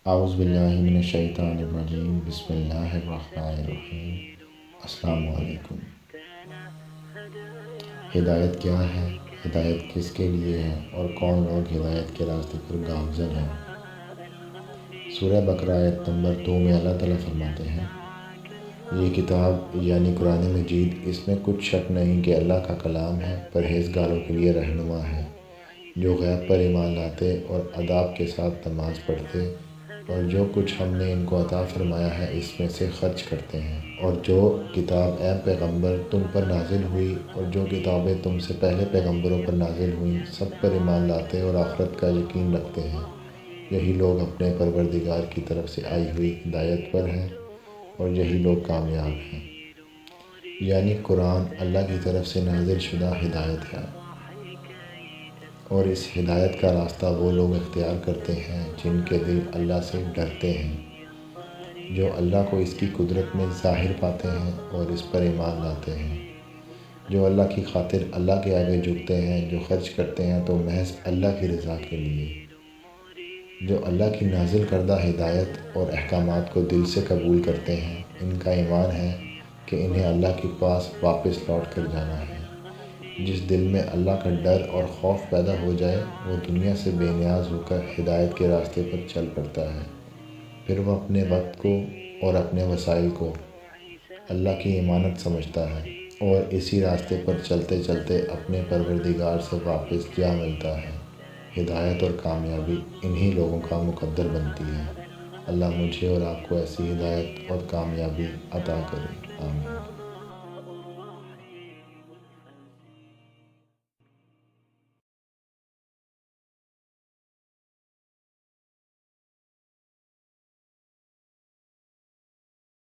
اعوذ باللہ من الشیطان الرجیم، بسم اللہ الرحمن الرحیم۔ السلام علیکم۔ ہدایت کیا ہے؟ ہدایت کس کے لیے ہے اور کون لوگ ہدایت کے راستے پر گامزن ہیں؟ سورہ بقرہ آیت نمبر 2 میں اللہ تعالیٰ فرماتے ہیں، یہ کتاب یعنی قرآن مجید، اس میں کچھ شک نہیں کہ اللہ کا کلام ہے، پرہیزگاروں کے لیے رہنما ہے، جو غیب پر ایمان لاتے اور آداب کے ساتھ نماز پڑھتے اور جو کچھ ہم نے ان کو عطا فرمایا ہے اس میں سے خرچ کرتے ہیں، اور جو کتاب اے پیغمبر تم پر نازل ہوئی اور جو کتابیں تم سے پہلے پیغمبروں پر نازل ہوئیں سب پر ایمان لاتے اور آخرت کا یقین رکھتے ہیں، یہی لوگ اپنے پروردگار کی طرف سے آئی ہوئی ہدایت پر ہیں اور یہی لوگ کامیاب ہیں۔ یعنی قرآن اللہ کی طرف سے نازل شدہ ہدایت ہے، اور اس ہدایت کا راستہ وہ لوگ اختیار کرتے ہیں جن کے دل اللہ سے ڈرتے ہیں، جو اللہ کو اس کی قدرت میں ظاہر پاتے ہیں اور اس پر ایمان لاتے ہیں، جو اللہ کی خاطر اللہ کے آگے جھکتے ہیں، جو خرچ کرتے ہیں تو محض اللہ کی رضا کے لیے، جو اللہ کی نازل کردہ ہدایت اور احکامات کو دل سے قبول کرتے ہیں، ان کا ایمان ہے کہ انہیں اللہ کے پاس واپس لوٹ کر جانا ہے۔ جس دل میں اللہ کا ڈر اور خوف پیدا ہو جائے وہ دنیا سے بے نیاز ہو کر ہدایت کے راستے پر چل پڑتا ہے، پھر وہ اپنے وقت کو اور اپنے وسائل کو اللہ کی امانت سمجھتا ہے اور اسی راستے پر چلتے چلتے اپنے پروردگار سے واپس جا ملتا ہے۔ ہدایت اور کامیابی انہی لوگوں کا مقدر بنتی ہے۔ اللہ مجھے اور آپ کو ایسی ہدایت اور کامیابی عطا کرے، آمین۔